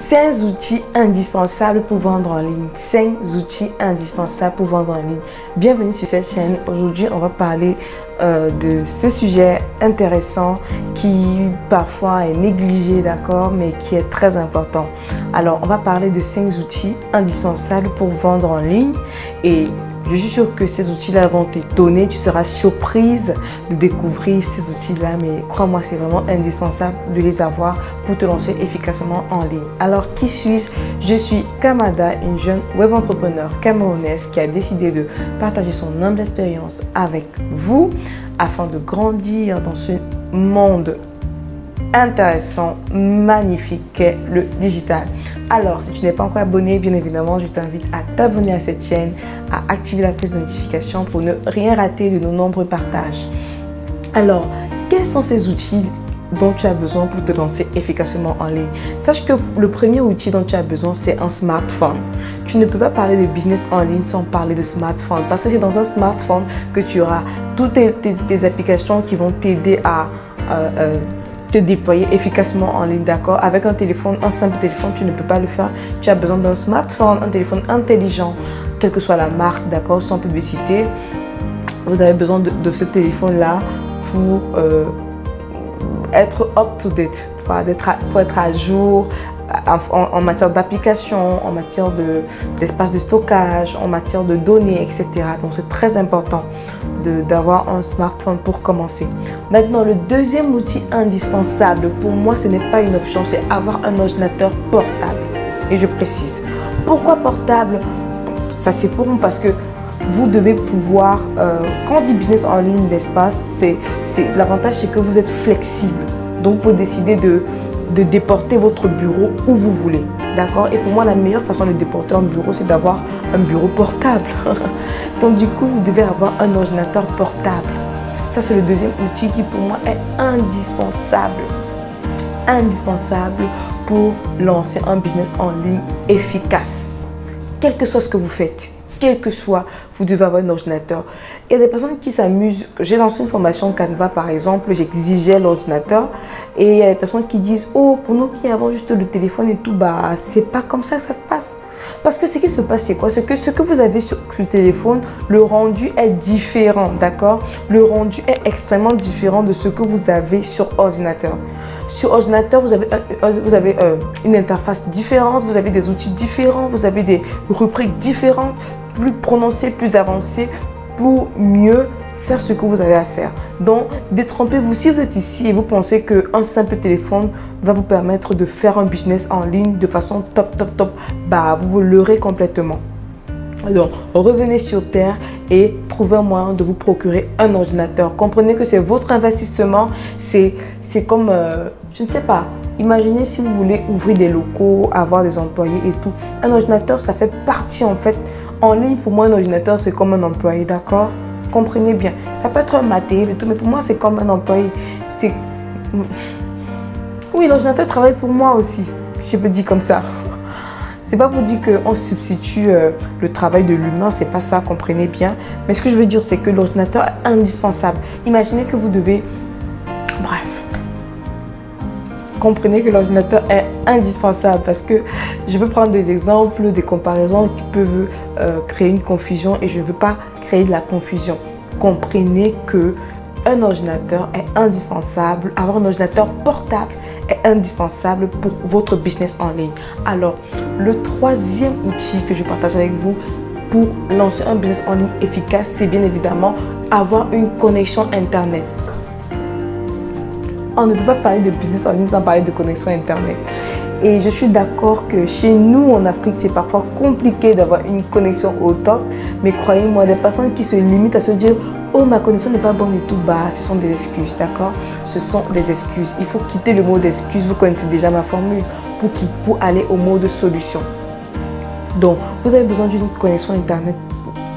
5 outils indispensables pour vendre en ligne. 5 outils indispensables pour vendre en ligne. Bienvenue sur cette chaîne. Aujourd'hui, on va parler de ce sujet intéressant qui parfois est négligé, d'accord, mais qui est très important. Alors, on va parler de 5 outils indispensables pour vendre en ligne et je suis sûre que ces outils-là vont t'étonner. Tu seras surprise de découvrir ces outils-là, mais crois-moi, c'est vraiment indispensable de les avoir pour te lancer efficacement en ligne. Alors, qui suis-je? Je suis Kamada, une jeune web entrepreneur camerounaise qui a décidé de partager son humble expérience avec vous afin de grandir dans ce monde intéressant, magnifique qu'est le digital. Alors, si tu n'es pas encore abonné, bien évidemment, je t'invite à t'abonner à cette chaîne, à activer la cloche de notification pour ne rien rater de nos nombreux partages. Alors, quels sont ces outils dont tu as besoin pour te lancer efficacement en ligne? Sache que le premier outil dont tu as besoin, c'est un smartphone. Tu ne peux pas parler de business en ligne sans parler de smartphone parce que c'est dans un smartphone que tu auras toutes tes applications qui vont t'aider à te déployer efficacement en ligne, d'accord? Avec un téléphone, un simple téléphone, tu ne peux pas le faire. Tu as besoin d'un smartphone, un téléphone intelligent, quelle que soit la marque, d'accord, sans publicité. Vous avez besoin de ce téléphone-là pour être up-to-date, pour être à jour en matière d'application, en matière d'espace de stockage, en matière de données, etc. Donc, c'est très important d'avoir un smartphone pour commencer. Maintenant, le deuxième outil indispensable, pour moi, ce n'est pas une option, c'est avoir un ordinateur portable. Et je précise. Pourquoi portable? Ça, c'est pour moi parce que vous devez pouvoir, quand on dit business en ligne, l'espace, l'avantage, c'est que vous êtes flexible. Donc, vous pouvez décider de déporter votre bureau où vous voulez, d'accord? Et pour moi, la meilleure façon de déporter un bureau, c'est d'avoir un bureau portable. Donc du coup, vous devez avoir un ordinateur portable. Ça, c'est le deuxième outil qui pour moi est indispensable. Indispensable pour lancer un business en ligne efficace. Quel que soit ce que vous faites, quel que soit, vous devez avoir un ordinateur. Il y a des personnes qui s'amusent. J'ai lancé une formation Canva par exemple, j'exigeais l'ordinateur et il y a des personnes qui disent: oh, pour nous qui avons juste le téléphone et tout, bah c'est pas comme ça que ça se passe. Parce que ce qui se passe, c'est quoi? C'est que ce que vous avez sur le téléphone, le rendu est différent, d'accord? Le rendu est extrêmement différent de ce que vous avez sur ordinateur. Sur ordinateur, vous avez une interface différente, vous avez des outils différents, vous avez des rubriques différentes, plus prononcées, plus avancées, pour mieux faire ce que vous avez à faire. Donc, détrompez-vous. Si vous êtes ici et vous pensez qu'un simple téléphone va vous permettre de faire un business en ligne de façon top, bah vous vous leurrez complètement. Donc, revenez sur terre et trouvez un moyen de vous procurer un ordinateur. Comprenez que c'est votre investissement. C'est comme, je ne sais pas, imaginez si vous voulez ouvrir des locaux, avoir des employés et tout. Un ordinateur, ça fait partie en fait. En ligne, pour moi, un ordinateur, c'est comme un employé, d'accord? Comprenez bien. Ça peut être un matériel et tout, mais pour moi, c'est comme un employé. Oui, l'ordinateur travaille pour moi aussi. Je peux dire comme ça. C'est pas pour dire qu'on substitue le travail de l'humain, c'est pas ça, comprenez bien. Mais ce que je veux dire, c'est que l'ordinateur est indispensable. Imaginez que vous devez... Bref. Comprenez que l'ordinateur est indispensable parce que je veux prendre des exemples, des comparaisons qui peuvent créer une confusion et je ne veux pas créer de la confusion. Comprenez que un ordinateur est indispensable, avoir un ordinateur portable est indispensable pour votre business en ligne. Alors, le troisième outil que je partage avec vous pour lancer un business en ligne efficace, c'est bien évidemment avoir une connexion Internet. On ne peut pas parler de business en ligne sans parler de connexion Internet. Et je suis d'accord que chez nous en Afrique, c'est parfois compliqué d'avoir une connexion au top. Mais croyez-moi, des personnes qui se limitent à se dire: oh, ma connexion n'est pas bonne du tout, bah, ce sont des excuses, d'accord? Ce sont des excuses. Il faut quitter le mot d'excuse. Vous connaissez déjà ma formule pour aller au mot de solution. Donc, vous avez besoin d'une connexion Internet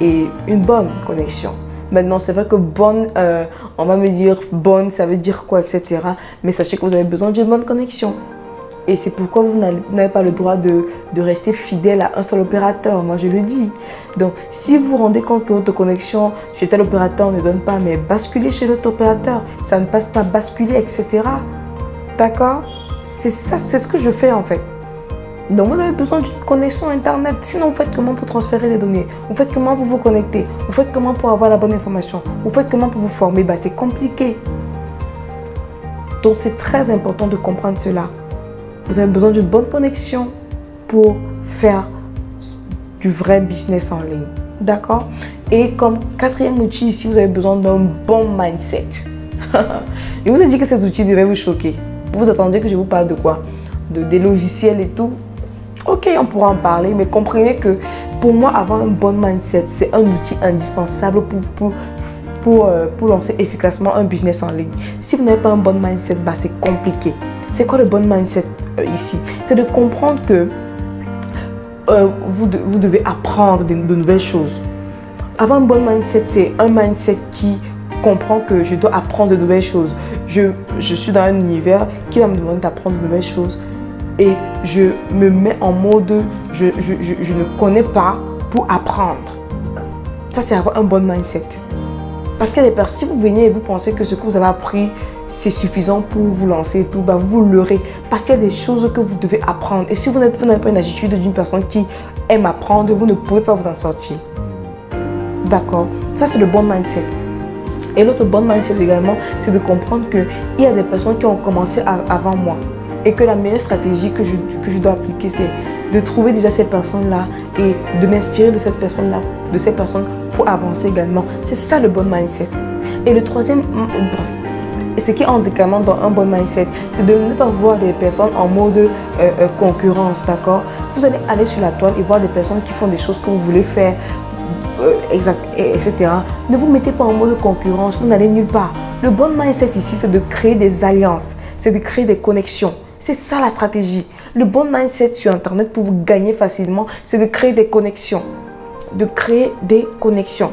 et une bonne connexion. Maintenant, c'est vrai que bonne, on va me dire bonne, ça veut dire quoi, etc. Mais sachez que vous avez besoin d'une bonne connexion. Et c'est pourquoi vous n'avez pas le droit de rester fidèle à un seul opérateur. Moi, je le dis. Donc, si vous vous rendez compte que votre connexion chez tel opérateur ne donne pas, mais basculez chez l'autre opérateur. Ça ne passe pas, basculer, etc. D'accord? C'est ça, c'est ce que je fais en fait. Donc, vous avez besoin d'une connexion Internet. Sinon, vous faites comment pour transférer les données? Vous faites comment pour vous connecter? Vous faites comment pour avoir la bonne information? Vous faites comment pour vous former? Bah, c'est compliqué. Donc, c'est très important de comprendre cela. Vous avez besoin d'une bonne connexion pour faire du vrai business en ligne. D'accord? Et comme quatrième outil ici, vous avez besoin d'un bon mindset. Je vous ai dit que ces outils devaient vous choquer. Vous attendiez que je vous parle de quoi? Des logiciels et tout. Ok, on pourra en parler, mais comprenez que pour moi, avoir un bon mindset, c'est un outil indispensable pour lancer efficacement un business en ligne. Si vous n'avez pas un bon mindset, bah, c'est compliqué. C'est quoi le bon mindset ici? C'est de comprendre que vous devez apprendre de nouvelles choses. Avoir un bon mindset, c'est un mindset qui comprend que je dois apprendre de nouvelles choses. Je suis dans un univers qui va me demander d'apprendre de nouvelles choses et je me mets en mode je ne connais pas pour apprendre. Ça, c'est avoir un bon mindset. Parce que les personnes, si vous venez et vous pensez que ce que vous avez appris, c'est suffisant pour vous lancer et tout, bah, vous l'aurez. Parce qu'il y a des choses que vous devez apprendre. Et si vous n'avez pas une attitude d'une personne qui aime apprendre, vous ne pouvez pas vous en sortir. D'accord? Ça, c'est le bon mindset. Et l'autre bon mindset également, c'est de comprendre qu'il y a des personnes qui ont commencé avant moi. Et que la meilleure stratégie que je dois appliquer, c'est de trouver déjà ces personnes-là et de m'inspirer de cette personne-là, de ces personnes pour avancer également. C'est ça le bon mindset. Et le troisième, et ce qui entre également dans un bon mindset, c'est de ne pas voir des personnes en mode concurrence, d'accord? Vous allez aller sur la toile et voir des personnes qui font des choses que vous voulez faire, etc. Ne vous mettez pas en mode concurrence, vous n'allez nulle part. Le bon mindset ici, c'est de créer des alliances, c'est de créer des connexions. C'est ça la stratégie. Le bon mindset sur Internet pour vous gagner facilement, c'est de créer des connexions. De créer des connexions.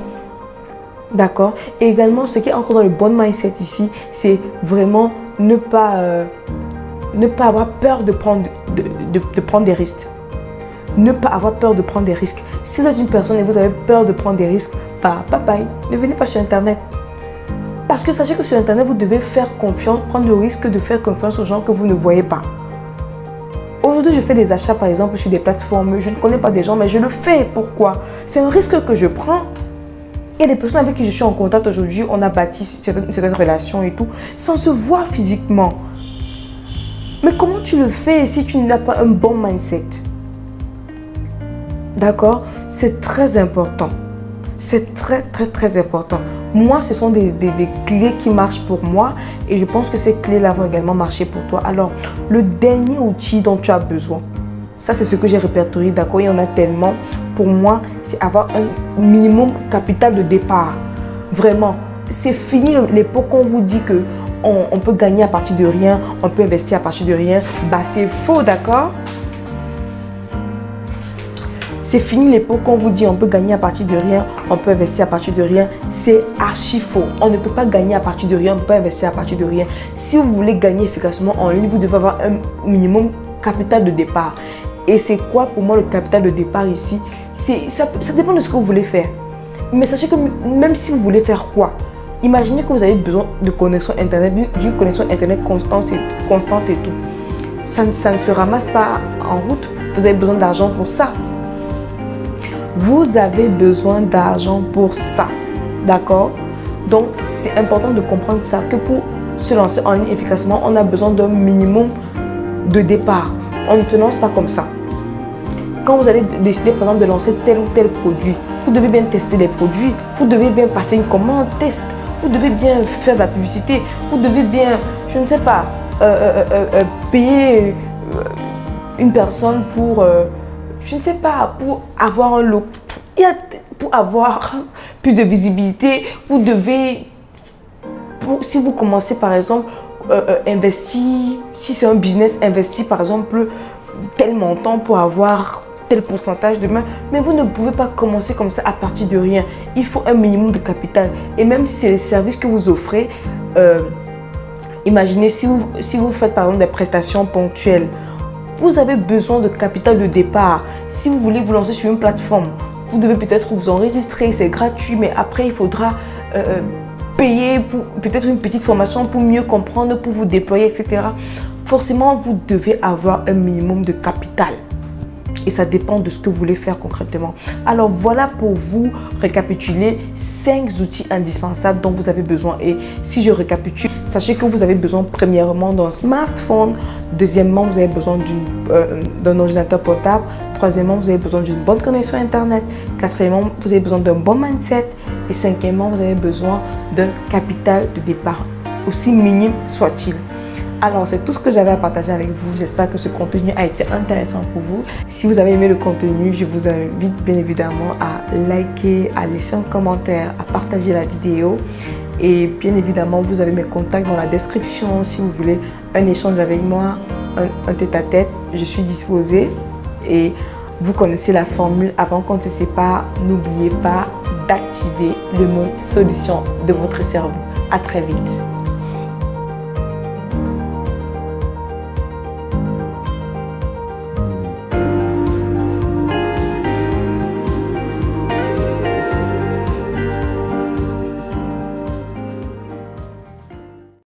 D'accord? Et également, ce qui est encore dans le bon mindset ici, c'est vraiment ne pas avoir peur de prendre des risques. Ne pas avoir peur de prendre des risques. Si vous êtes une personne et vous avez peur de prendre des risques, bah, bye bye, ne venez pas sur Internet. Parce que sachez que sur Internet, vous devez faire confiance, prendre le risque de faire confiance aux gens que vous ne voyez pas. Aujourd'hui, je fais des achats, par exemple, sur des plateformes. Je ne connais pas des gens, mais je le fais. Pourquoi? C'est un risque que je prends. Il y a des personnes avec qui je suis en contact aujourd'hui. On a bâti certaines relations et tout, sans se voir physiquement. Mais comment tu le fais si tu n'as pas un bon mindset? D'accord? C'est très important. C'est très, très, très important. Moi, ce sont des clés qui marchent pour moi et je pense que ces clés-là vont également marcher pour toi. Alors, le dernier outil dont tu as besoin, ça, c'est ce que j'ai répertorié, d'accord? Il y en a tellement. Pour moi, c'est avoir un minimum capital de départ. Vraiment, c'est fini l'époque où on vous dit que on peut gagner à partir de rien, on peut investir à partir de rien. Bah, c'est faux, d'accord? C'est fini l'époque où on vous dit on peut gagner à partir de rien, on peut investir à partir de rien. C'est archi faux. On ne peut pas gagner à partir de rien, on ne peut pas investir à partir de rien. Si vous voulez gagner efficacement en ligne, vous devez avoir un minimum capital de départ. Et c'est quoi pour moi le capital de départ ici? Ça dépend de ce que vous voulez faire. Mais sachez que même si vous voulez faire quoi, imaginez que vous avez besoin de connexion Internet, d'une connexion Internet constante et tout. Ça ne se ramasse pas en route. Vous avez besoin d'argent pour ça. Vous avez besoin d'argent pour ça. D'accord? Donc, c'est important de comprendre ça, que pour se lancer en ligne efficacement, on a besoin d'un minimum de départ. On ne se lance pas comme ça. Quand vous allez décider, par exemple, de lancer tel ou tel produit, vous devez bien tester les produits, vous devez bien passer une commande, test, vous devez bien faire de la publicité, vous devez bien, je ne sais pas, payer une personne pour... je ne sais pas, pour avoir un look, pour avoir plus de visibilité, vous devez, si vous commencez par exemple, investir, si c'est un business, investir par exemple tel montant pour avoir tel pourcentage de main, mais vous ne pouvez pas commencer comme ça à partir de rien. Il faut un minimum de capital. Et même si c'est les services que vous offrez, imaginez si vous faites par exemple des prestations ponctuelles, vous avez besoin de capital de départ. Si vous voulez vous lancer sur une plateforme, vous devez peut-être vous enregistrer, c'est gratuit, mais après il faudra payer pour peut-être une petite formation pour mieux comprendre, pour vous déployer, etc. Forcément, vous devez avoir un minimum de capital. et ça dépend de ce que vous voulez faire concrètement. Alors voilà pour vous récapituler 5 outils indispensables dont vous avez besoin. Et si je récapitule, sachez que vous avez besoin premièrement d'un smartphone, deuxièmement vous avez besoin d'un ordinateur portable, troisièmement vous avez besoin d'une bonne connexion internet, quatrièmement vous avez besoin d'un bon mindset et cinquièmement vous avez besoin d'un capital de départ, aussi minime soit-il. Alors, c'est tout ce que j'avais à partager avec vous. J'espère que ce contenu a été intéressant pour vous. Si vous avez aimé le contenu, je vous invite bien évidemment à liker, à laisser un commentaire, à partager la vidéo. Et bien évidemment, vous avez mes contacts dans la description. Si vous voulez un échange avec moi, un tête-à-tête, je suis disposée. Et vous connaissez la formule. Avant qu'on ne se sépare, n'oubliez pas d'activer le mode solution de votre cerveau. À très vite.